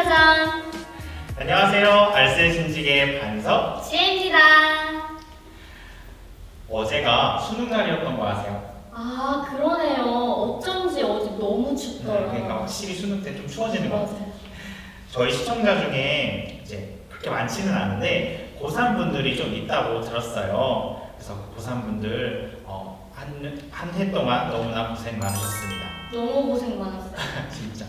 짜잔! 안녕하세요. 알쓸 신직의 반석 지혜입니다. 어제가 수능 날이었던 거 아세요? 아, 그러네요. 어쩐지 어제 너무 춥더라. 그러니까 확실히 수능 때 좀 추워지는 것 같아요. 맞아요. 저희 시청자 중에 이제 그렇게 많지는 않은데 고3 분들이 좀 있다고 들었어요. 그래서 고3 분들 한 해 동안 너무나 고생 많으셨습니다. 너무 고생 많았어요. 진짜.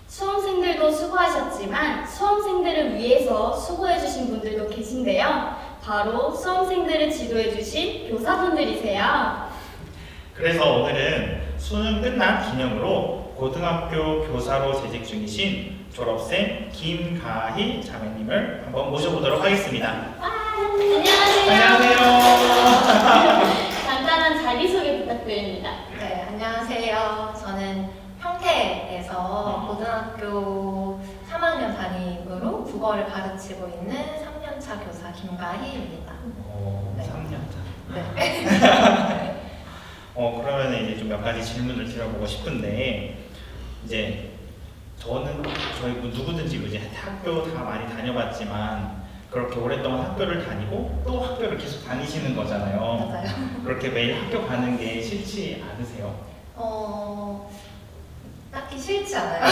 수험생들도 수고하셨지만 수험생들을 위해서 수고해주신 분들도 계신데요. 바로 수험생들을 지도해주신 교사분들이세요. 그래서 오늘은 수능 끝난 기념으로 고등학교 교사로 재직 중이신 졸업생 김가희 자매님을 한번 모셔보도록 하겠습니다. 안녕하세요. 안녕하세요. 간단한 자기소개 부탁드립니다. 네, 안녕하세요. 저는 평택에서 고등학교 3학년 담임으로 국어를 가르치고 있는 3년차 교사 김가희입니다. 네. 3년 차. 네. 그러면 이제 좀 몇 가지 질문을 드려보고 싶은데, 이제 저는 저희 뭐 누구든지 이제 학교 다 많이 다녀봤지만 그렇게 오랫동안 학교를 다니고 또 학교를 계속 다니시는 거잖아요. 맞아요. 그렇게 매일 학교 가는 게 싫지 않으세요? 딱히 싫지 않아요.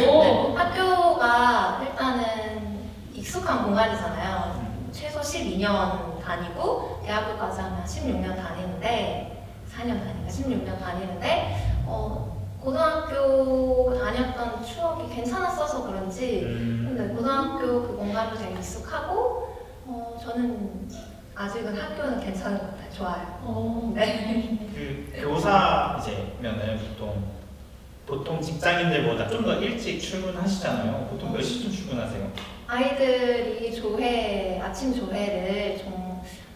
오. 네, 학교가 일단은 익숙한 공간이잖아요. 최소 12년 다니고 대학교까지 하면 16년 다니는데 4년 다니니까 16년 다니는데 고등학교 다녔던 추억이 괜찮았어서 그런지 근데 고등학교 그 공간도 되게 익숙하고 저는 아직은 학교는 괜찮은 것 같아요. 좋아요. 네. 그 교사이제면은 보통 직장인들보다 좀 더 일찍 출근하시잖아요. 보통 몇 시쯤 출근하세요? 아이들이 아침 조회를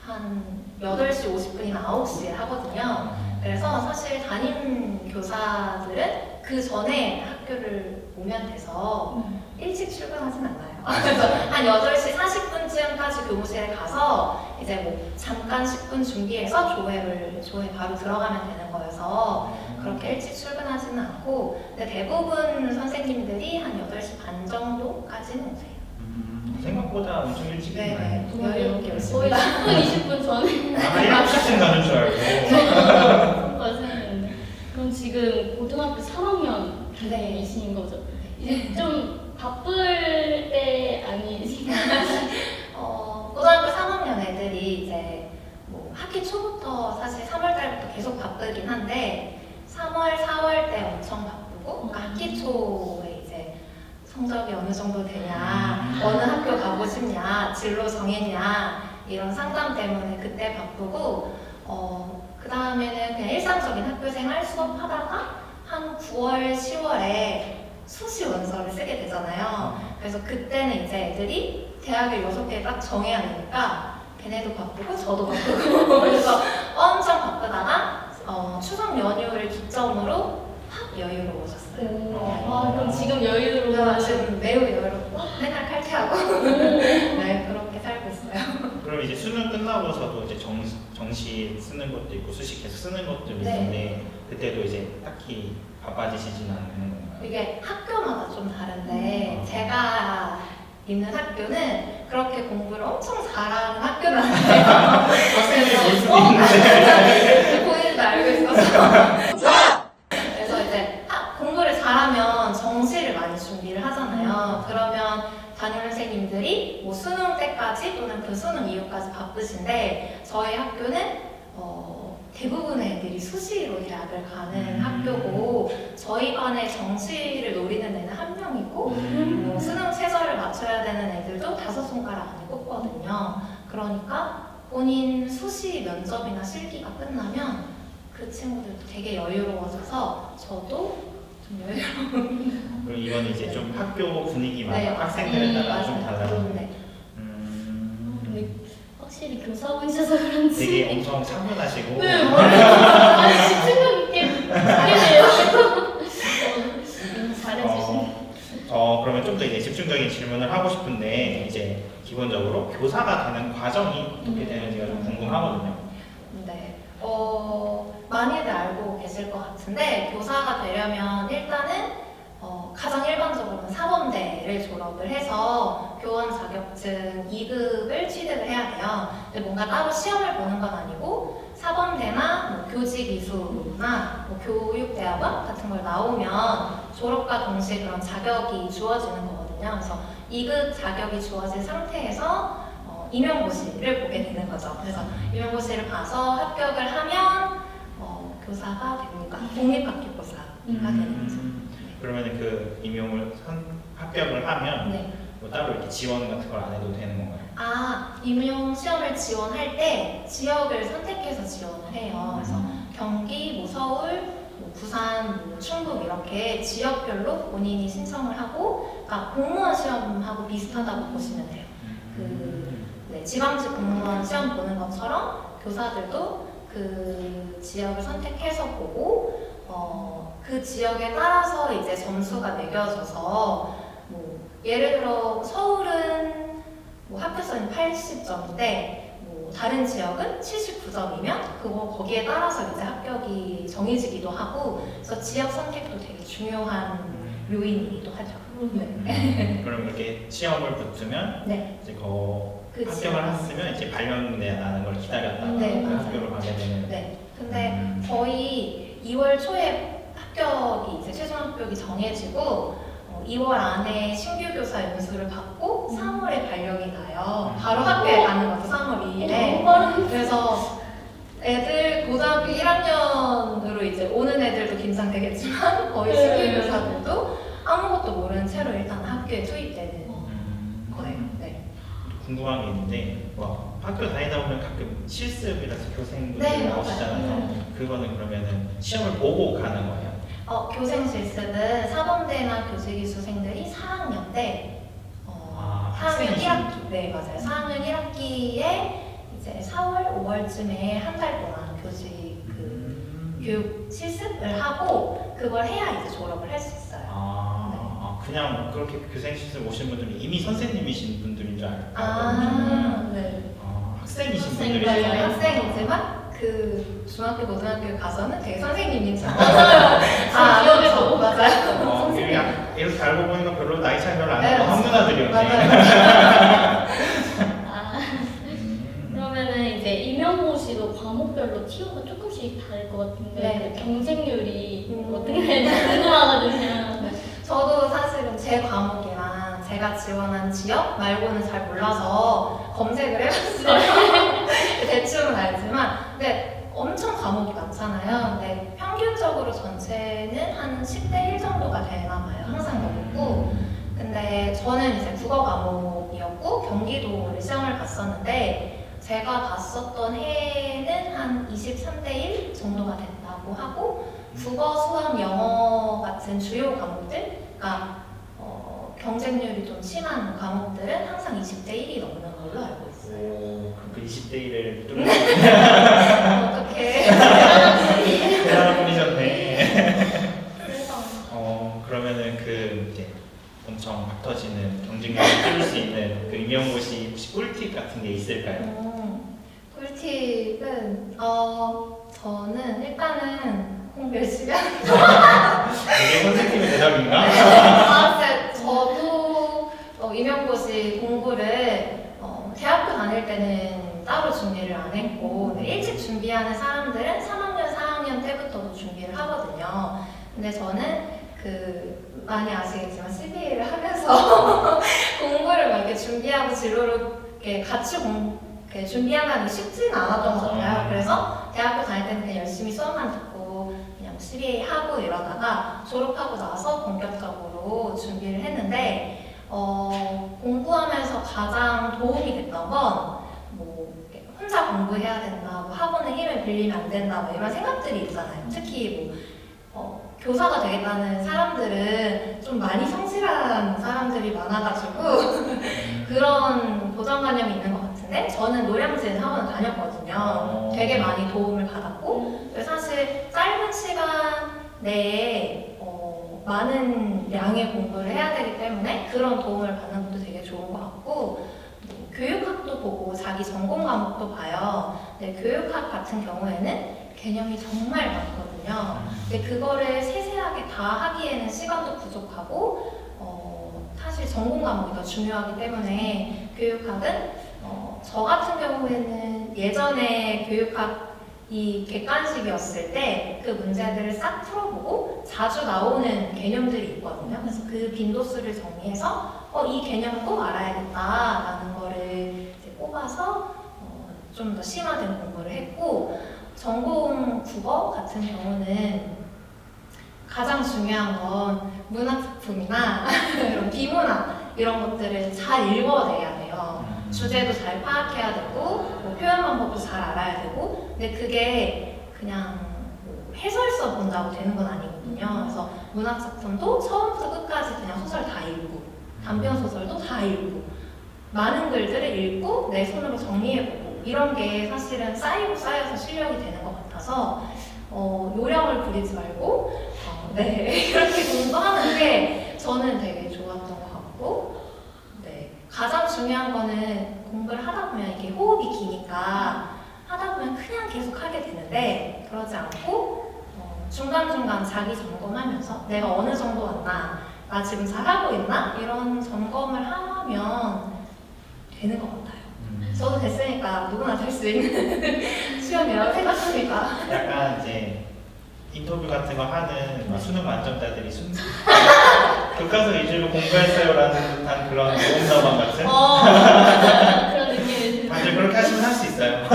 한 8시 50분이나 9시에 하거든요. 그래서 사실 담임 교사들은 그 전에 학교를 오면 돼서 일찍 출근하진 않아요. 그래서 한 8시 40분쯤까지 교무실에 가서 이제 뭐 잠깐 10분 준비해서 조회 바로 들어가면 되는 거여서 그렇게 일찍 출근하지는 않고 근데 대부분 선생님들이 한 8시 반 정도까지는 오세요. 생각보다 엄청 일찍 네, 오나요? 여유롭게 거의 오십니다. 10분, 20분 전에 한 7시쯤 가는 줄 알고. 생각했는데. 그럼 지금 고등학교 3학년이신 네. 거죠? 이제 좀 바쁠 때 아니신가요? 고등학교 3학년 애들이 이제 뭐 학기 초부터 사실 3월 달부터 계속 바쁘긴 한데 3월, 4월 때 엄청 바쁘고 그러니까 학기 초에 이제 성적이 어느 정도 되냐, 어느 학교 가고 싶냐, 진로 정했냐 이런 상담 때문에 그때 바쁘고 그 다음에는 그냥 일상적인 학교생활 수업하다가 한 9월, 10월에 수시 원서를 쓰게 되잖아요. 그래서 그때는 이제 애들이 대학을 6개 딱 정해야 되니까 걔네도 바쁘고 저도 바쁘고 그래서 엄청 바쁘다가 추석 연휴를 기점으로 확 여유로워졌어요. 아, 그럼 지금 여유로워 지금 매우 여유롭고 맨날 칼퇴하고 네, 그렇게 살고 있어요. 그럼 이제 수능 끝나고서도 이제 정시 쓰는 것도 있고 수시 계속 쓰는 것도 있는데 그때도 이제 딱히 바빠지시지는 않는 건가요? 이게 학교마다 좀 다른데 제가 있는 학교는 그렇게 공부를 엄청 잘하는 학교는 아니에요. 학생들이 볼 수도 있는데. 본인도 알고 있어서. 그래서 이제 공부를 잘하면 정시를 많이 준비를 하잖아요. 그러면 담임 선생님들이 뭐 수능 때까지 또는 그 수능 이후까지 바쁘신데 저희 학교는 대부분의 애들이 수시로 대학을 가는 학교고 저희 반에 정시를 노리는 애는 한 명이고 뭐 수능 최저를 맞춰야 되는 애들도 5손가락 안에 꼽거든요. 그러니까 본인 수시 면접이나 실기가 끝나면 그 친구들도 되게 여유로워져서 저도 좀 여유로운 그럼 이건 이제 좀 학교 분위기마다 네, 학생들에 따라 좀 맞아요. 달라요. 네. 근데 확실히 교사분이셔서 그런지 되게 엄청 차분하시고. 네, 맞아요. 집중력 있게 하게돼요. 잘해주시네. 그러면 좀 더 이제 집중적인 질문을 하고 싶은데 이제 기본적으로 교사가 되는 과정이 어떻게 되는지가 좀 궁금하거든요. 네. 많이들 알고 계실 것 같은데 교사가 되려면 일단은 가장 일반적으로는 사범 3년제를 졸업을 해서 교원 자격증 2급을 취득을 해야 돼요. 근데 뭔가 따로 시험을 보는 건 아니고 사범대나 뭐 교직이수나 뭐 교육대학원 같은 걸 나오면 졸업과 동시에 그런 자격이 주어지는 거거든요. 그래서 2급 자격이 주어진 상태에서 임용고시를 보게 되는 거죠. 그래서 임용고시를 봐서 합격을 하면 교사가 됩니다. 공립학교교사가 되는 거죠. 그러면 그 임용을 합격을 하면 네. 뭐 따로 이렇게 지원 같은 걸 안 해도 되는 건가요? 임용 시험을 지원할 때 지역을 선택해서 지원을 해요. 그래서 경기, 뭐 서울, 뭐 부산, 뭐 충북 이렇게 지역별로 본인이 신청을 하고, 그러니까 공무원 시험하고 비슷하다고 보시면 돼요. 네, 지방직 공무원 시험 보는 것처럼 교사들도 그 지역을 선택해서 보고, 그 지역에 따라서 이제 점수가 매겨져서 뭐 예를 들어 서울은 뭐 합격선이 80점인데 뭐 다른 지역은 79점이면 거기에 따라서 이제 합격이 정해지기도 하고, 그래서 지역 선택도 되게 중요한 요인이기도 하죠. 그럼 이렇게 시험을 붙으면 네. 이제 그 합격을 했으면 이제 발령내 나는 걸 기다렸다가 네, 그 맞아요. 학교를 가게 되는. 네. 근데 저희 2월 초에 합격이 이제 최종 합격이 정해지고 2월 안에 신규 교사 연수를 받고 3월에 발령이 나요. 바로 학교에 가는 거죠. 3월 2일에. 그래서 애들 고등학교 1학년으로 이제 오는 애들도 긴장되겠지만 거의 신규 교사들도 아무것도 모르는 채로 일단 학교에 투입되는 거예요. 네. 궁금한 게 있는데 학교 다니다 보면 가끔 실습이라서 교생분들이 네, 나오시잖아요. 그거는 그러면은 시험을 보고 가는 거예요? 교생 실습은 사범대나 교직이수생들이 4학년 때 4학년 학생이시죠? 1학기 네 맞아요. 4학년 1학기에 이제 4월, 5월쯤에 한 달 동안 교직 교육 실습을 하고 그걸 해야 이제 졸업을 할 수 있어요. 그냥 그렇게 교생 실습 오신 분들은 이미 선생님이신 분들인 줄 알고 네. 학생이신 학생, 분들이시죠? 맞아요. 학생이지만 그 중학교, 고등학교 가서는 되게 선생님인 줄 기억에도 맞아요. 이렇게 알고 보니까 별로 나이 차이 별로 안 네, 나고 한누나들이었네. 맞아요. 그러면은 이제 임용고시도 과목별로 티오가 조금씩 다를 것 같은데 네. 그 경쟁률이 어떻게 되는지 궁금하거든요. 저도 사실은 제 과목이랑 제가 지원한 지역 말고는 잘 몰라서 검색을 해봤어요. 대충은 알지만, 근데 엄청 과목이 많잖아요. 근데 평균적으로 전체는 한 10대 1 정도가 되나 봐요. 항상 넘고. 근데 저는 이제 국어 과목이었고 경기도를 시험을 봤었는데 제가 봤었던 해에는 한 23대 1 정도가 된다고 하고 국어, 수학, 영어 같은 주요 과목들, 그러니까 경쟁률이 좀 심한 과목들은 항상 20대 1이 넘는 걸로 알고 있어요. 그럼 그 20대 1을 뚫는 어떻게? 대단한 분이셨네. 그래서 그러면은 이제 엄청 막 터지는 경쟁력을 뚫을 수 있는 그 임용고시 혹시 꿀팁 같은 게 있을까요? 꿀팁은 저는 일단은 공부 열심히 하는 이게 선생님의 대답인가? 근데 저도 임용고시 공부를 대학교 다닐 때는 따로 준비를 안 했고 일찍 준비하는 사람들은 3학년, 4학년 때부터도 준비를 하거든요. 근데 저는 많이 아시겠지만 CBA를 하면서 공부를 막 이렇게 준비하고 진로를 이렇게 같이 이렇게 준비하는 게 쉽지는 않았던 것 같아요. 그래서 대학교 다닐 때는 그냥 열심히 수업만 듣고 그냥 CBA 하고 이러다가 졸업하고 나서 본격적으로 준비를 했는데 공부하면서 가장 도움이 됐던 건 뭐 혼자 공부해야 된다, 뭐 학원의 힘을 빌리면 안 된다, 뭐 이런 생각들이 있잖아요. 특히 교사가 되겠다는 사람들은 좀 많이 성실한 사람들이 많아가지고 그런 고정관념이 있는 것 같은데 저는 노량진 학원을 다녔거든요. 되게 많이 도움을 받았고 사실 짧은 시간 내에 많은 양의 공부를 해야 되기 때문에 그런 도움을 받는 것도 되게 좋은 것 같고 교육학도 보고 자기 전공 과목도 봐요. 근데 교육학 같은 경우에는 개념이 정말 많거든요. 근데 그거를 세세하게 다 하기에는 시간도 부족하고 사실 전공 과목이 더 중요하기 때문에 교육학은 저 같은 경우에는 예전에 교육학이 객관식이었을 때 그 문제들을 싹 풀어보고 자주 나오는 개념들이 있거든요. 그래서 그 빈도수를 정리해서 이 개념을 꼭 알아야겠다라는 거를 이제 뽑아서 좀 더 심화된 공부를 했고, 전공 국어 같은 경우는 가장 중요한 건 문학작품이나 이런 비문학 이런 것들을 잘 읽어내야 돼요. 주제도 잘 파악해야 되고 뭐 표현 방법도 잘 알아야 되고, 근데 그게 그냥 뭐 해설서 본다고 되는 건 아니거든요. 그래서 문학작품도 처음부터 끝까지 그냥 소설 다 읽고 단편 소설도 다 읽고 많은 글들을 읽고 내 손으로 정리해보고 이런 게 사실은 쌓이고 쌓여서 실력이 되는 것 같아서 요령을 부리지 말고 네 이렇게 공부하는 게 저는 되게 좋았던 것 같고, 네 가장 중요한 거는 공부를 하다 보면 이게 호흡이 기니까 하다 보면 그냥 계속 하게 되는데, 그러지 않고 중간중간 자기 점검하면서 내가 어느 정도 왔나, 나 지금 잘하고 있나 이런 점검을 하면 되는 것 같아요. 저도 됐으니까 누구나 될 수 있는 시험이라고 생각합니다. 약간 이제 인터뷰 같은 거 하는 막 수능 만점자들이 교과서 위주로 공부했어요라는 듯한 그런 모험담화 같은 그런 느낌이 다들 드는. 그렇게 하시면 할 수 있어요.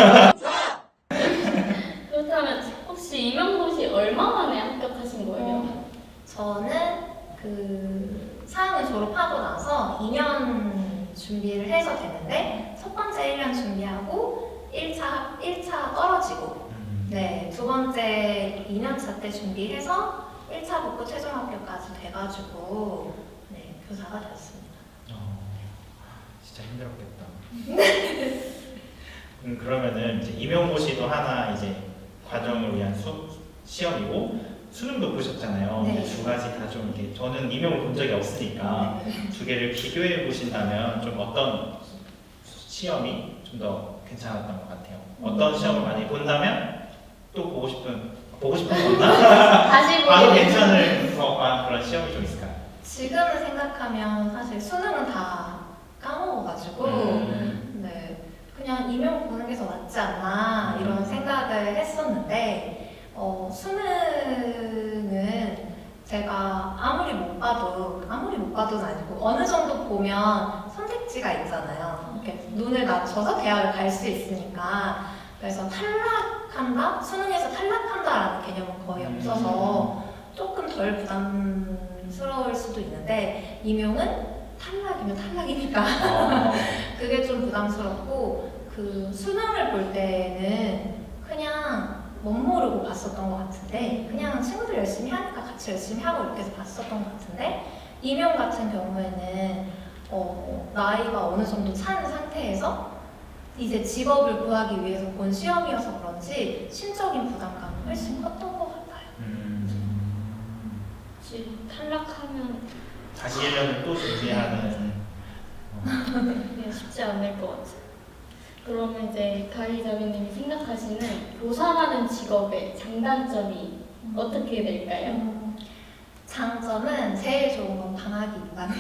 그렇다면 혹시 임용고시 얼마 만에 합격하신 거예요? 저는 그 사학을 졸업하고 나서 2년 준비를 해서 되는데, 첫 번째 1년 준비하고 1차 떨어지고, 네, 두 번째 2년차 때 준비해서 1차 붙고 최종 합격까지 돼가지고 네, 교사가 되었습니다. 진짜 힘들었겠다. 그러면은 이제 임용고시도 하나 이제 과정을 위한 시험이고 수능도 보셨잖아요. 네. 근데 두 가지 다 좀 이렇게 저는 임용을 본 적이 없으니까 두 개를 비교해 보신다면 좀 어떤 시험이 좀 더 괜찮았던 것 같아요. 어떤 시험을 많이 본다면 또 보고 싶은 건가? 다시 봐도 보기. 괜찮을 그런 시험이 좀 있을까요? 지금을 생각하면 사실 수능은 다 까먹어가지고 네, 그냥 임용 보는 게 더 낫지 않나 이런 생각을 했었는데, 수능은 제가 아무리 못 봐도는 아니고 어느 정도 보면 선택지가 있잖아요. 이렇게 눈을 낮춰서 대학을 갈 수 있으니까. 그래서 탈락한다? 수능에서 탈락한다라는 개념은 거의 없어서 조금 덜 부담스러울 수도 있는데, 임용은 탈락이면 탈락이니까 그게 좀 부담스럽고, 그 수능을 볼 때는 그냥 멋모르고 봤었던 것 같은데, 그냥 친구들 열심히 하니까 같이 열심히 하고 이렇게 해서 봤었던 것 같은데, 임용 같은 경우에는 나이가 어느 정도 찬 상태에서 이제 직업을 구하기 위해서 본 시험이어서 그런지 심적인 부담감이 훨씬 컸던 것 같아요. 지금 탈락하면 다시 1년을 또 준비하는 그게 쉽지 않을 것 같아요. 그러면 이제 가희자비님이 생각하시는 교사라는 직업의 장단점이 어떻게 될까요? 장점은 제일 좋은 건 방학이 있다는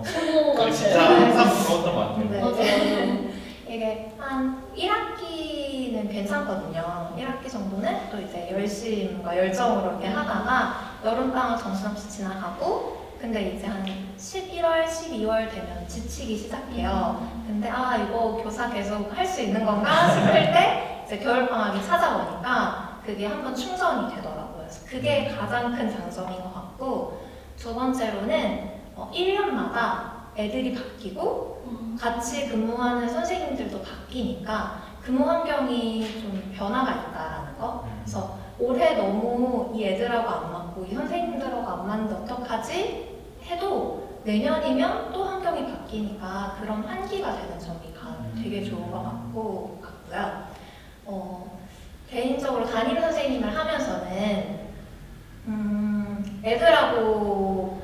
수고 그 진짜 같아요. 항상 부러웠던 것 같아요. 네. 맞아요. 이게 한 1학기는 괜찮거든요. 1학기 정도는 또 이제 열심과 열정으로 이렇게 하다가 여름방학 정신없이 지나가고, 근데 이제 한 11월, 12월 되면 지치기 시작해요. 근데 이거 교사 계속 할 수 있는 건가 싶을 때 이제 겨울방학이 찾아오니까 그게 한번 충전이 되더라고요. 그래서 그게 가장 큰 장점인 것 같고, 두 번째로는 1년마다 애들이 바뀌고 같이 근무하는 선생님들도 바뀌니까 근무 환경이 좀 변화가 있다라는 거. 그래서 올해 너무 이 애들하고 안 맞고 이 선생님들하고 안 맞는데 어떡하지? 해도 내년이면 또 환경이 바뀌니까 그런 환기가 되는 점이 되게 좋은 것 같고요. 개인적으로 담임 선생님을 하면서는 애들하고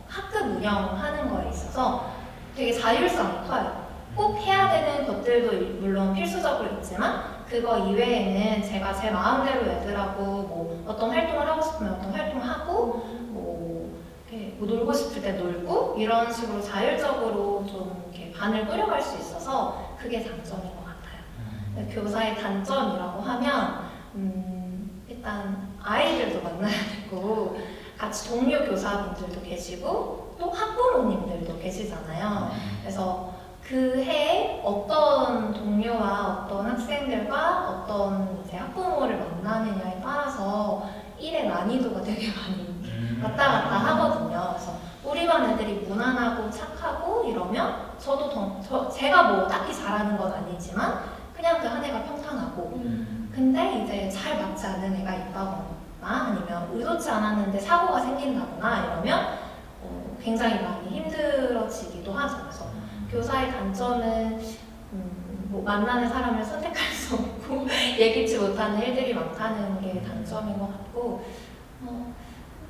학급 운영하는 거에 있어서 되게 자율성이 커요. 꼭 해야 되는 것들도 물론 필수적으로 있지만 그거 이외에는 제가 제 마음대로 애들하고 뭐 어떤 활동을 하고 싶으면 어떤 활동을 하고 뭐 이렇게 뭐 놀고 싶을 때 놀고 이런 식으로 자율적으로 좀 이렇게 반을 꾸려갈 수 있어서 그게 장점인 것 같아요. 근데 교사의 단점이라고 하면 일단 아이들도 만나야 되고 같이 동료 교사분들도 계시고 또 학부모님들도 계시잖아요. 그래서 그 해에 어떤 동료와 어떤 학생들과 어떤 이제 학부모를 만나느냐에 따라서 일의 난이도가 되게 많이 왔다 갔다 하거든요. 그래서 우리 반 애들이 무난하고 착하고 이러면 제가 뭐 딱히 잘하는 건 아니지만 그냥 그 한 해가 평탄하고 근데 이제 잘 맞지 않는 애가 있다거나 아니면 의도치 않았는데 사고가 생긴다거나 이러면 굉장히 많이 힘들어지기도 하죠. 그래서 교사의 단점은 뭐 만나는 사람을 선택할 수 없고 예기치 못하는 일들이 많다는 게 단점인 것 같고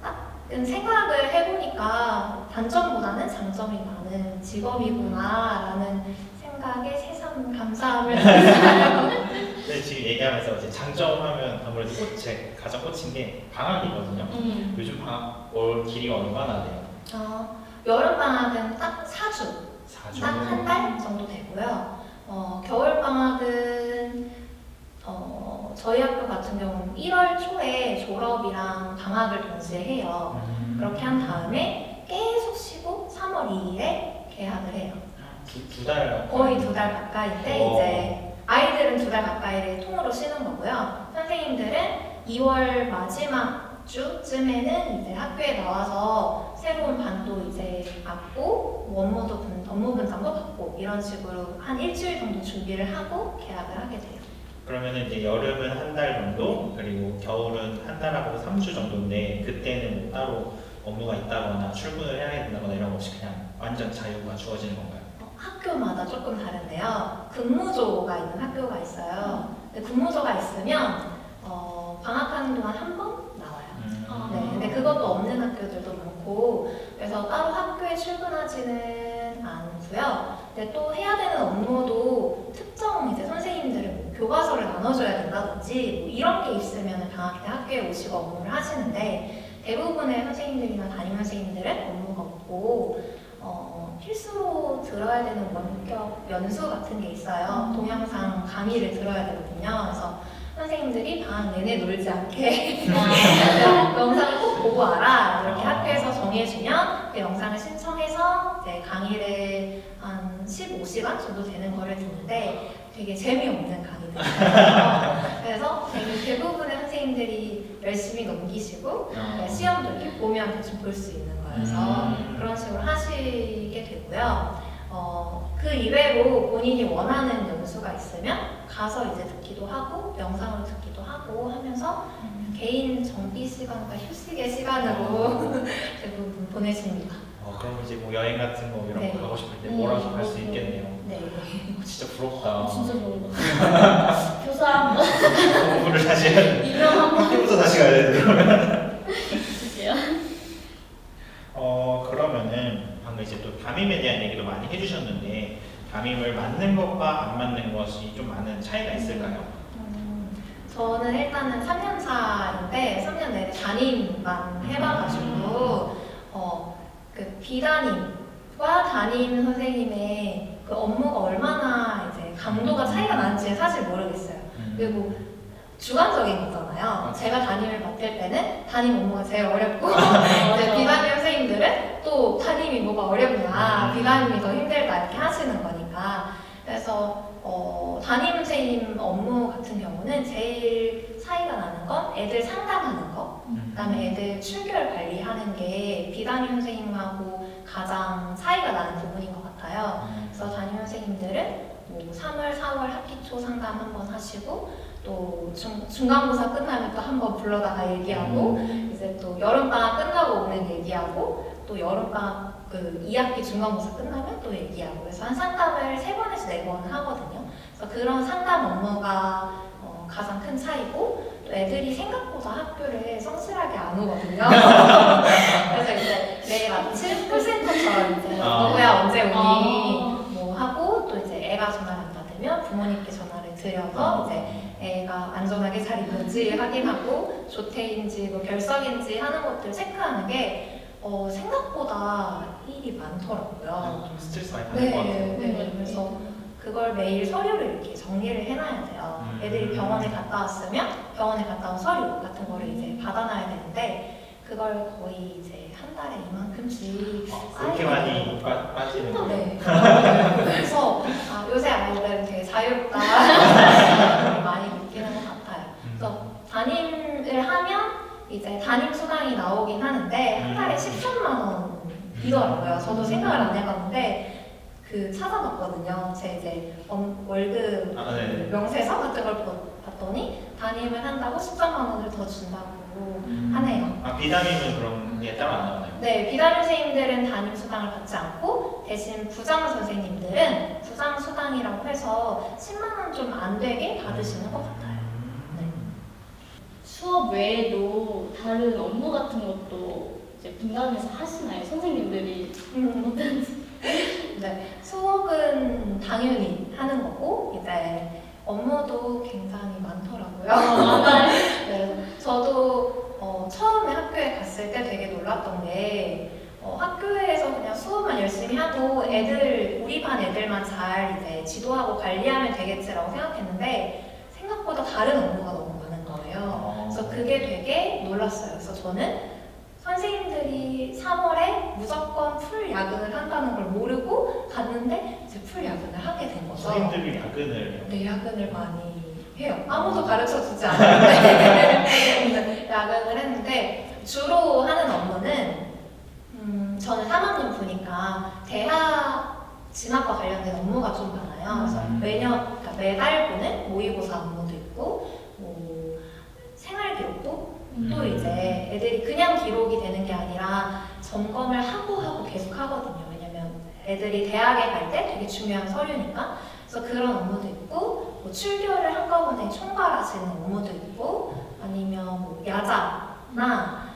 딱 생각을 해보니까 단점보다는 장점이 많은 직업이구나라는 생각에 새삼 감사함을 느껴요. 네, 지금 얘기하면서 이제 장점하면 아무래도 가장 꽂힌 게 방학이거든요. 요즘 방학 길이가 얼마나 돼요? 여름방학은 딱 4주 4주. 딱 한 달 정도 되고요. 겨울방학은 저희 학교 같은 경우는 1월 초에 졸업이랑 방학을 동시에 해요. 그렇게 한 다음에 계속 쉬고 3월 2일에 개학을 해요. 두 달? 거의 2달 가까이인데 이제 아이들은 2달 가까이를 통으로 쉬는 거고요. 선생님들은 2월 마지막 주쯤에는 이제 학교에 나와서 새로운 반도 이제 맡고 업무 분담도 받고 이런 식으로 한 일주일 정도 준비를 하고 개학을 하게 돼요. 그러면은 이제 여름은 한 달 정도, 그리고 겨울은 한 달하고 3주 정도인데 그때는 뭐 따로 업무가 있다거나 출근을 해야 된다거나 이런 거 없이 그냥 완전 자유가 주어지는 건가요? 학교마다 조금 다른데요. 근무조가 있는 학교가 있어요. 근데 근무조가 있으면 방학하는 동안 한 번 나와요. 네, 근데 그것도 없는 학교들도 많고 그래서 따로 학교에 출근하지는 않고요. 근데 또 해야 되는 업무도 특정 이제 선생님들은 뭐 교과서를 나눠줘야 된다든지 뭐 이런 게 있으면 방학 때 학교에 오시고 업무를 하시는데 대부분의 선생님들이나 담임 선생님들은 업무가 없고 필수로 들어야 되는 원격 연수 같은 게 있어요. 동영상 강의를 들어야 되거든요. 그래서 선생님들이 방학 내내 놀지 않게 영상을 꼭 보고 와라 이렇게 학교에서 정해주면 그 영상을 신청해서 이제 강의를 한 15시간 정도 되는 거를 듣는데 되게 재미없는 강의들이에요. 그래서 대부분의 선생님들이 열심히 넘기시고 시험도 이렇게 보면 대충 볼 수 있는 거여서 그런 식으로 하시게 되고요. 그 이외로 본인이 원하는 연수가 있으면 가서 이제 듣기도 하고 영상으로 듣기도 하고 하면서 개인 정비 시간과 휴식의 시간으로 대부분 보내십니다. 그럼 이제 뭐 여행 같은 거 이런 거 가고 싶을 때 몰아서 갈 수 있겠네요. 네. 진짜 부럽다. 진짜 좋은 교사 한번 공부를 다시 해야 돼. 유명한 학교부터 다시 가야 돼. 그러면. 분이세요. 그러면은 방금 이제 또 담임에 대한 얘기도 많이 해주셨는데 담임을 맞는 것과 안 맞는 것이 좀 많은 차이가 있을까요? 저는 일단은 3년 차인데 3년 내내 담임만 해봐가지고 그 비담임과 담임 선생님의 그 업무가 얼마나 이제 강도가 차이가 나는지 사실 모르겠어요. 그리고 주관적인 거잖아요. 제가 담임을 맡을 때는 담임 업무가 제일 어렵고 이제 비담임 선생님들은 또 담임이 뭐가 어렵냐, 비담임이 더 힘들다 이렇게 하시는 거니까. 그래서 담임 선생님 업무 같은 경우는 제일 차이가 나는 건 애들 상담하는 거, 그다음에 애들 출결 관리하는 게 비담임 선생님하고 가장 차이가 나는 부분인 것 같아요. 그래서 담임 선생님들은 뭐 3월, 4월 학기 초 상담 한번 하시고 또 중간고사 끝나면 또 한 번 불러다가 얘기하고 이제 또 여름방학 끝나고 오면 얘기하고 또 여름방학 그 2학기 중간고사 끝나면 또 얘기하고 그래서 한 상담을 3번에서 4번 하거든요. 그래서 그런 상담 업무가 가장 큰 차이고 또 애들이 생각보다 학교를 성실하게 안 오거든요. 그래서 이제 매일 아침 콜센터처럼 이제 누구야 언제 오니 뭐 하고 또 이제 애가 전화를 안 받으면 부모님께 전화를 드려서 이제 애가 안전하게 잘 있는지 확인하고 조퇴인지 뭐 결석인지 하는 것들 체크하는 게 생각보다 일이 많더라고요. 좀 스트레스 많이 받을 것 같아요. 네. 그래서 그걸 매일 서류를 이렇게 정리를 해놔야 돼요. 애들이 병원에 갔다 왔으면 병원에 갔다 온 서류 같은 거를 이제 받아놔야 되는데 그걸 거의 이제 한 달에 이만큼씩 그렇게 많이 빠지는 거. 네. 그래서 요새 아이들은 되게 자유롭다 많이 느끼는 것 같아요. 그래서 담임을 하면 이제 담임 수당이 나오긴 하는데 한 달에 13만 원이더라고요. 저도 생각을 안 해봤는데 그 찾아봤거든요. 제 이제 월급 네. 명세서 같은 걸 봤더니 담임을 한다고 13만 원을 더 준다고 하네요. 비담임은 그런 게 따로 안 나오나요? 네, 비담임 선생님들은 담임 수당을 받지 않고 대신 부장 선생님들은 부장 수당이라고 해서 10만 원 좀 안 되게 받으시는 것 같아요. 네. 수업 외에도 다른 업무 같은 것도 이제 분담해서 하시나요? 선생님들이 어떤지. 네, 수업은 당연히 하는 거고 이제 업무도 굉장히 많더라고요. 맞아요. 네, 저도 처음에 학교에 갔을 때 되게 놀랐던 게 학교에서 그냥 수업만 열심히 하고 우리 반 애들만 잘 이제 지도하고 관리하면 되겠지라고 생각했는데 생각보다 다른 업무가 너무 많은 거예요. 그래서 그게 되게 놀랐어요. 그래서 저는 선생님들이 3월에 무조건 풀 야근을 한다는 걸 모르고 갔는데 이제 풀 야근을 하게 된 거죠. 선생님들이 야근을 네, 야근을 많이 해요. 아무도 가르쳐 주지 않았는데 야근을 했는데 주로 하는 업무는 저는 3학년 부니까 대학 진학과 관련된 업무가 좀 많아요. 그래서 그러니까 매달 보는 모의고사 업무도 있고 뭐 생활기록부 또 이제 애들이 그냥 기록이 되는 게 아니라 점검을 하고 계속 하거든요. 왜냐면 애들이 대학에 갈 때 되게 중요한 서류니까. 그래서 그런 업무도 있고 뭐 출결을 한꺼번에 총괄하시는 업무도 있고 아니면 뭐 야자나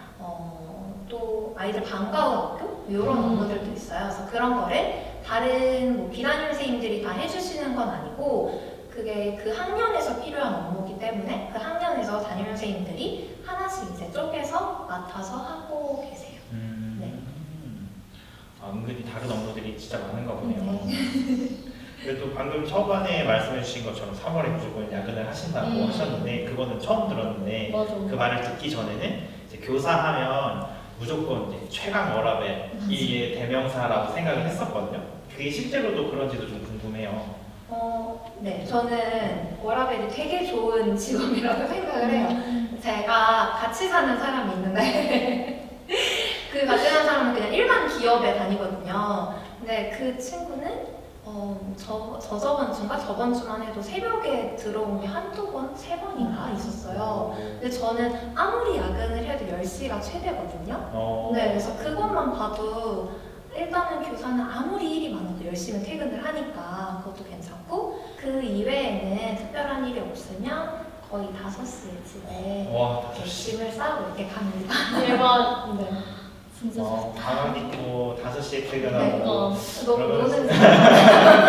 또 아이들 방과후 학교 이런 업무들도 있어요. 그래서 그런 거를 다른 뭐 비담임 선생님들이 다 해주시는 건 아니고 그게 그 학년에서 필요한 업무이기 때문에 그 학년에서 담임 선생님들이 하나씩 이제 쪼개서 맡아서 하고 계세요. 네. 은근히 다른 업무들이 진짜 많은가 보네요. 네. 그래도 방금 초반에 말씀해주신 것처럼 3월에 무조건 야근을 하신다고 하셨는데 그거는 처음 들었는데 맞아. 그 말을 듣기 전에는 이제 교사하면 무조건 이제 최강 워라밸 이게 대명사라고 생각을 했었거든요. 그게 실제로도 그런지도 좀 궁금해요. 네, 저는 워라밸이 되게 좋은 직업이라고 생각을 해요. 제가 같이 사는 사람이 있는데 그 같이 사는 사람은 그냥 일반 기업에 다니거든요. 근데 그 친구는 저번 주인가 저번 주만 해도 새벽에 들어온 게 한두 번, 세 번인가 있었어요. 근데 저는 아무리 야근을 해도 10시가 최대거든요. 네, 그래서 그것만 봐도 일단은 교사는 아무리 일이 많아도 열심히 퇴근을 하니까 그것도 괜찮고 그 이외에는 특별한 일이 없으면 거의 5시에 집에 짐을 싸고 이렇게 갑니다. 대박. 네. 진짜 방학 있고 5시에 퇴근하고 너무 노는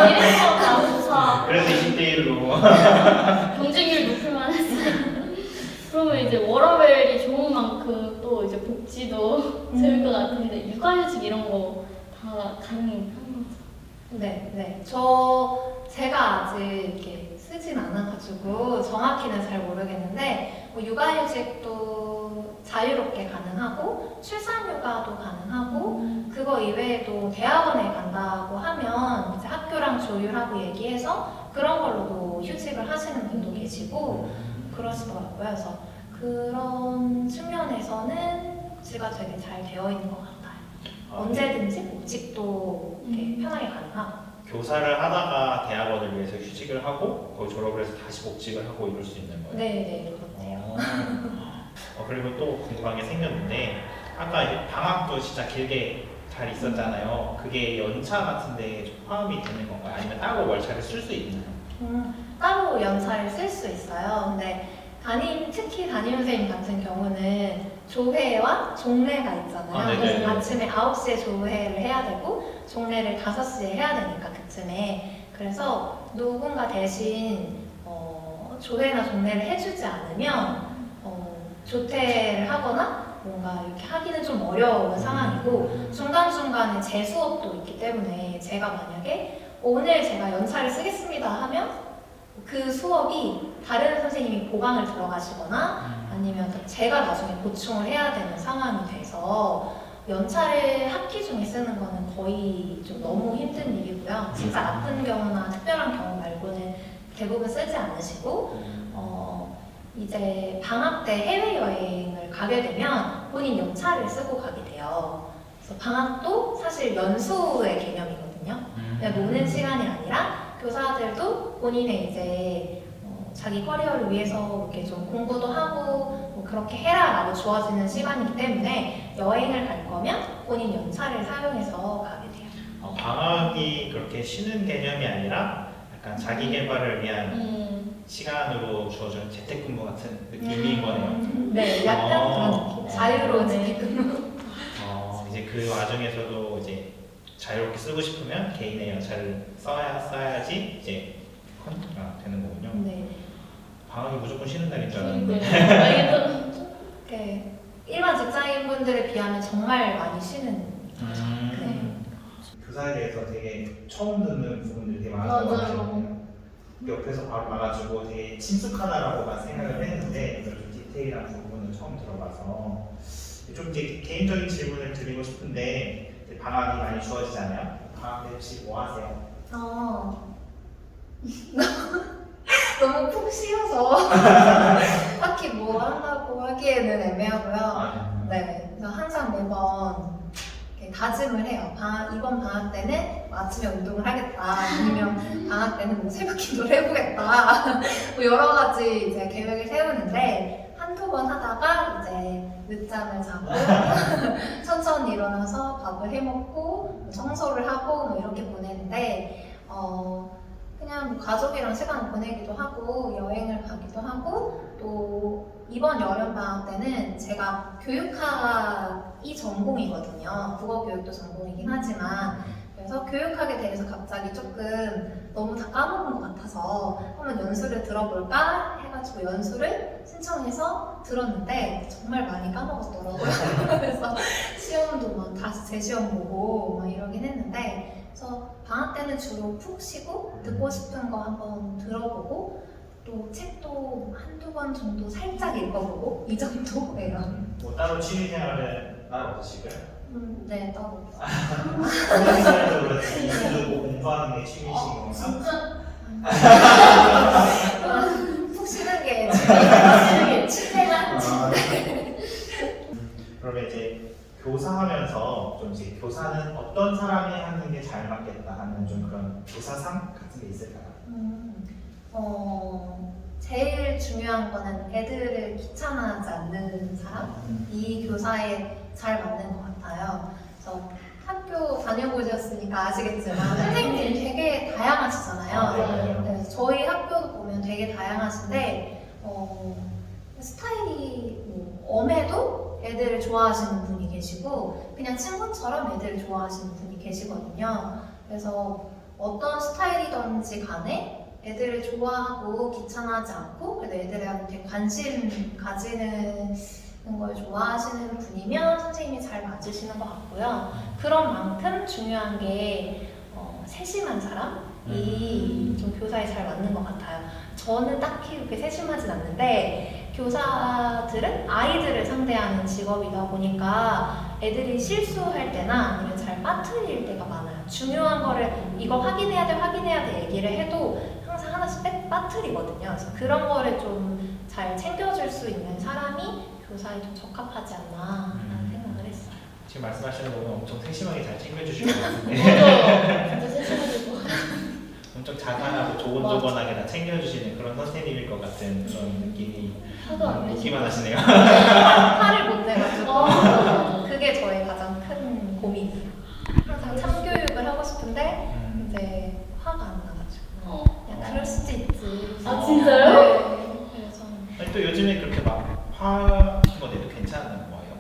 이래서 나무사 그래서 20대 1로 경쟁률 높을만 했어요. 그러면 이제 워라밸이 좋은 만큼 또 이제 복지도 좋을 것 같은데 육아휴직 이런 거 다 가능한 거죠? 네. 제가 아직 이렇게 쓰진 않아가지고 정확히는 잘 모르겠는데 뭐 육아휴직도 자유롭게 가능하고 출산휴가도 가능하고 그거 이외에도 대학원에 간다고 하면 이제 학교랑 조율하고 얘기해서 그런 걸로도 휴직을 하시는 분도 계시고 그러시더라고요. 그래서 그런 측면에서는 복지가 되게 잘 되어 있는 것 같아요. 언제든지 복직도 이렇게 편하게 가능하고. 교사를 하다가 대학원을 위해서 휴직을 하고 거기 졸업을 해서 다시 복직을 하고 이럴 수 있는 거예요? 네, 그렇대요. 그리고 또 궁금한 게 생겼는데 아까 이제 방학도 진짜 길게 잘 있었잖아요. 그게 연차 같은 데 좀 포함이 되는 건가요? 아니면 따로 월차를 쓸 수 있나요? 따로 연차를 쓸 수 있어요. 근데 특히 담임 선생님 같은 경우는 조회와 종례가 있잖아요. 그래서 아침에 9시에 조회를 해야 되고 종례를 5시에 해야 되니까 그쯤에. 그래서 누군가 대신 조회나 종례를 해주지 않으면 조퇴를 하거나 뭔가 이렇게 하기는 좀 어려운 상황이고 중간중간에 재수업도 있기 때문에 제가 만약에 오늘 제가 연차를 쓰겠습니다 하면 그 수업이 다른 선생님이 보강을 들어가시거나 아니면 제가 나중에 보충을 해야 되는 상황이 돼서 연차를 학기 중에 쓰는 거는 거의 좀 너무 힘든 일이고요. 진짜 아픈 경우나 특별한 경우 말고는 대부분 쓰지 않으시고 이제 방학 때 해외여행을 가게 되면 본인 연차를 쓰고 가게 돼요. 그래서 방학도 사실 연수의 개념이거든요. 그냥 노는 시간이 아니라 교사들도 본인의 이제 자기 커리어를 위해서 이렇게 좀 공부도 하고 뭐 그렇게 해라라고 주어지는 시간이기 때문에 여행을 갈 거면 본인 연차를 사용해서 가게 돼요. 방학이 그렇게 쉬는 개념이 아니라 약간 자기 개발을 위한 시간으로 주어진 재택근무 같은 느낌인 거네요. 네, 약간 그런 느낌. 자유로운 재택근무. 이제 그 와중에서도 이제 자유롭게 쓰고 싶으면 개인의 연차를 써야지 이제 컨트가 되는 거군요. 네. 방학이 무조건 쉬는 날인 줄 알았는데. 네. 일반 직장인분들에 비하면 정말 많이 쉬는. 교사에 대해서 되게 처음 듣는 부분들이 되게 많았던 것 같아요. 맞아요. 옆에서 바로 봐가지고 되게 친숙하다라고만 생각을 했는데 이걸 좀 디테일한 부분을 처음 들어봐서 좀 이제 개인적인 질문을 드리고 싶은데 이제 방학이 많이 주어지잖아요. 방학 때 혹시 뭐 하세요? 너무 푹 쉬어서 딱히 뭐 한다고 하기에는 애매하고요. 네, 그래서 항상 매번 이렇게 다짐을 해요. 이번 방학 때는 아침에 운동을 하겠다. 아니면 방학 때는 뭐 새벽 기도를 해보겠다. 뭐 여러 가지 이제 계획을 세우는데 한두 번 하다가 이제 늦잠을 자고 천천히 일어나서 밥을 해먹고 청소를 하고 뭐 이렇게 보내는데 그냥 뭐 가족이랑 시간을 보내기도 하고 여행을 가기도 하고 또 이번 여름 방학 때는 제가 교육학이 전공이거든요. 국어 교육도 전공이긴 하지만 그래서 교육학에 대해서 갑자기 조금 너무 다 까먹은 것 같아서 한번 연수를 들어볼까 해가지고 연수를 신청해서 들었는데 정말 많이 까먹었더라고요. 그래서 시험도 막 다시 재시험 보고 막 이러긴 했는데 그래서 방학 때는 주로 푹 쉬고 듣고 싶은 거 한번 들어보고 또 책도 한두 권 정도 살짝 읽어보고 이 정도예요. 뭐 따로 취미생활은 없으시고요? 네, 따로. 취미생활도 그렇지 이분도 뭐 공부하는 게 취미신 건가? 푹 쉬는 게 취미가 그러면 이제 교사하면서 좀 이제 교사는 어떤 사람이 하는 게 잘 맞겠다 하는 좀 그런 교사상 같은 게 있을까요? 제일 중요한 거는 애들을 귀찮아하지 않는 사람이 교사에 잘 맞는 것 같아요. 그래서 학교 다녀보셨으니까 아시겠지만 선생님들이 되게 다양하시잖아요. 그래서 저희 학교도 보면 되게 다양하신데 스타일이 엄해도 애들을 좋아하시는 분이 계시고 그냥 친구처럼 애들을 좋아하시는 분이 계시거든요. 그래서 어떤 스타일이든지 간에 애들을 좋아하고 귀찮아하지 않고 그래도 애들한테 관심 가지는 걸 좋아하시는 분이면 선생님이 잘 맞으시는 것 같고요. 그런 만큼 중요한 게 세심한 사람이 좀 교사에 잘 맞는 것 같아요. 저는 딱히 그렇게 세심하진 않는데 교사들은 아이들을 상대하는 직업이다 보니까 애들이 실수할 때나 아니면 잘 빠뜨릴 때가 많아요. 중요한 거를 이거 확인해야 돼 얘기를 해도 항상 하나씩 빠뜨리거든요. 그래서 그런 거를 좀 잘 챙겨줄 수 있는 사람이 교사에 좀 적합하지 않나 라는 생각을 했어요. 지금 말씀하시는 거는 엄청 세심하게 잘 챙겨주실 것 같은데 맞아. 진짜 세심하시고. 엄청 자상하고 조곤조곤하게 다 챙겨주시는 그런 선생님일 것 같은 그런 느낌이 하도 안 웃기만 하시네요. 화를 못 내가지고 맞아. 그게 저의 가장 큰 고민이에요. 항상 참교육을 하고 싶은데 이제 화가 안 나가지고 그냥 그럴 수도 있지. 아, 진짜요? 네. 그래서 아니, 또 요즘에 그렇게 막 화신 거 내도 괜찮은 거예요?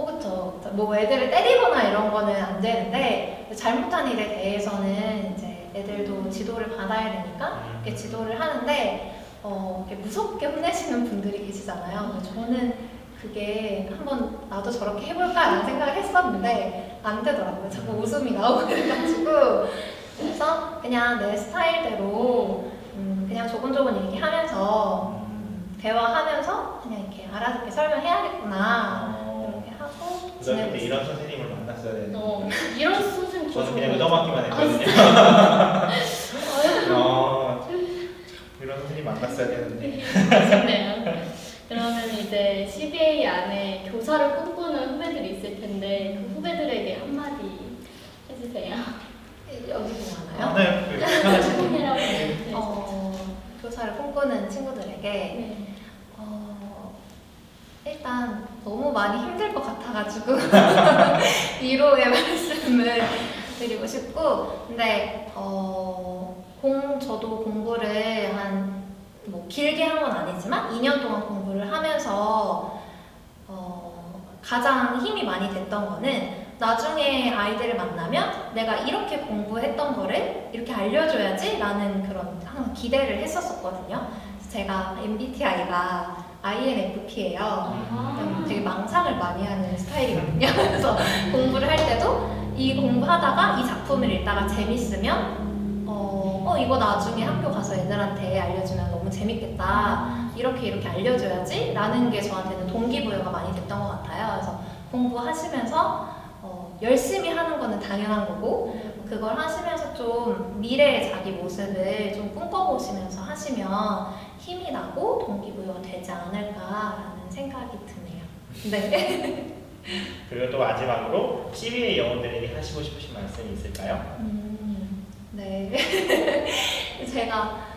그쵸. 뭐 애들을 때리거나 이런 거는 안 되는데 잘못한 일에 대해서는 이제 애들도 지도를 받아야 되니까 이렇게 지도를 하는데 이렇게 무섭게 혼내시는 분들이 계시잖아요. 근데 저는 그게 한번 나도 저렇게 해볼까라는 생각을 했었는데 안 되더라고요. 자꾸 웃음이 나오고 그래가지고 그래서 그냥 내 스타일대로 그냥 조곤조곤 얘기하면서 대화하면서 그냥 이렇게 알아듣게 설명해야겠구나 이렇게 하고 고등학교 때 지내고 이런 선생님을 만났어야 되는데 이런 선생님 저는 좋은 그냥 것 의도받기만 같아요. 했거든요. 이런 선생님 만났어야 되는데. 아쉽네요. 그러면 이제 CBA 안에 교사를 꿈꾸는 후배들이 있을 텐데 그 후배들에게 한마디 해주세요. 여기 보잖아요. 네, 그 편한 친구. 꿈이라고 해주세요. 교사를 꿈꾸는 친구들에게 네. 일단 너무 많이 힘들 것 같아가지고 위로의 말씀을 드리고 싶고 근데 저도 공부를 뭐 길게 한 건 아니지만 2년 동안 공부를 하면서 가장 힘이 많이 됐던 거는 나중에 아이들을 만나면 내가 이렇게 공부했던 거를 이렇게 알려줘야지 라는 그런 항상 기대를 했었거든요. 제가 MBTI가 INFP예요. 되게 망상을 많이 하는 스타일이거든요. 그래서 공부를 할 때도 이 공부하다가 이 작품을 읽다가 재밌으면 이거 나중에 학교 가서 애들한테 알려주면 너무 재밌겠다. 이렇게 알려줘야지 라는 게 저한테는 동기부여가 많이 됐던 것 같아요. 그래서 공부하시면서 열심히 하는 거는 당연한 거고 그걸 하시면서 좀 미래의 자기 모습을 좀 꿈꿔보시면서 하시면 힘이 나고 동기부여가 되지 않을까라는 생각이 드네요. 네. 그리고 또 마지막으로 CBA 영혼들에게 하시고 싶으신 말씀이 있을까요? 네. 제가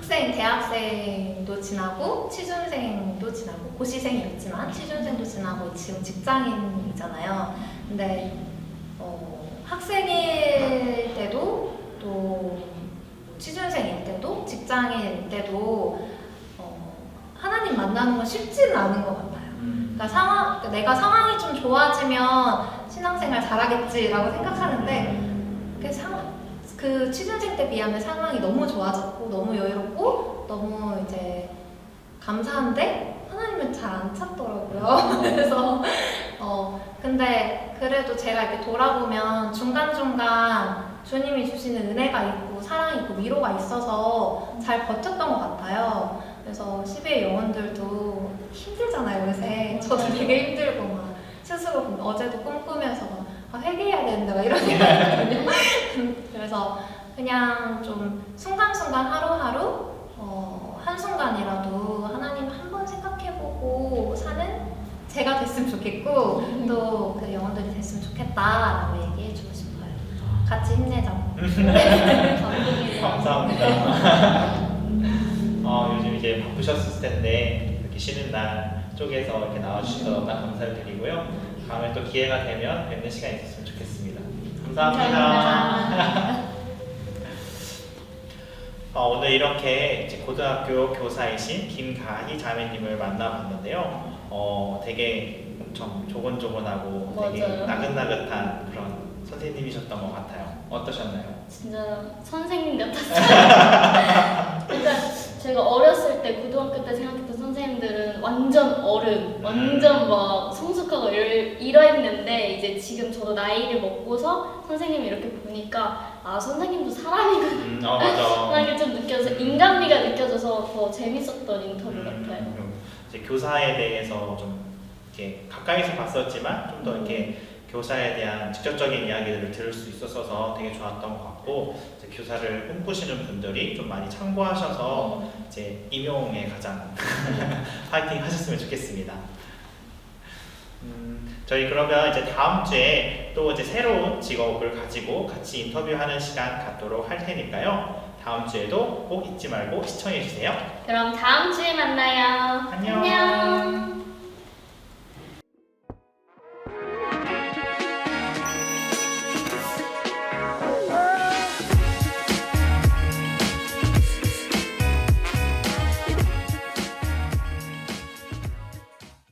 대학생도 지나고 취준생도 지나고 고시생이었지만 취준생도 지나고 지금 직장인이잖아요. 근데 학생일 때도 또 취준생일 때도 직장인일 때도 하나님 만나는 건 쉽지는 않은 것 같아요. 그러니까 내가 상황이 좀 좋아지면 신앙생활 잘하겠지라고 생각하는데 그 취준생 때 비하면 상황이 너무 좋아졌고 너무 여유롭고 너무 이제 감사한데 하나님은 잘 안 찾더라고요. 그래서 근데 그래도 제가 이렇게 돌아보면 중간중간 주님이 주시는 은혜가 있고 사랑이 있고 위로가 있어서 잘 버텼던 것 같아요. 그래서 CBA 영혼들도 힘들잖아요 요새. 저도 되게 힘들고 막 스스로 어제도 꿈꾸면서 회개해야 되는데 막 이런 생각이거든요. 그래서 그냥 좀 순간순간 하루하루 한순간이라도 하나님 한번 생각해보고 사는 제가 됐으면 좋겠고 또 그 영혼들이 됐으면 좋겠다라고 얘기해주고 싶어요. 같이 힘내자고. 감사합니다. 요즘 이제 바쁘셨을 텐데 이렇게 쉬는 날 쪼개서 이렇게 나와주셔서 너무 감사를 드리고요. 다음에 또 기회가 되면 뵙는 시간이 있었으면 좋겠습니다. 감사합니다. 오늘 이렇게 이제 고등학교 교사이신 김가희 자매님을 만나봤는데요. 되게 엄청 조곤조곤하고 되게 맞아요. 나긋나긋한 그런 선생님이셨던 것 같아요. 어떠셨나요? 진짜 선생님 같았어요. 그러니까 제가 어렸을 때 고등학교 때 생각했던 선생님들은 완전 어른, 완전 막 성숙하고 이러했는데 이제 지금 저도 나이를 먹고서 선생님이 이렇게 보니까 선생님도 사람이구나 맞아. 라는 게 좀 느껴져서 인간미가 느껴져서 더 재밌었던 인터뷰 같아요. 이제 교사에 대해서 좀 이렇게 가까이서 봤었지만 좀 더 이렇게 교사에 대한 직접적인 이야기들을 들을 수 있었어서 되게 좋았던 것 같고 이제 교사를 꿈꾸시는 분들이 좀 많이 참고하셔서 이제 임용에 가장 파이팅 하셨으면 좋겠습니다. 저희 그러면 이제 다음 주에 또 이제 새로운 직업을 가지고 같이 인터뷰하는 시간 갖도록 할 테니까요. 다음 주에도 꼭 잊지 말고 시청해 주세요. 그럼 다음 주에 만나요. 안녕. 안녕.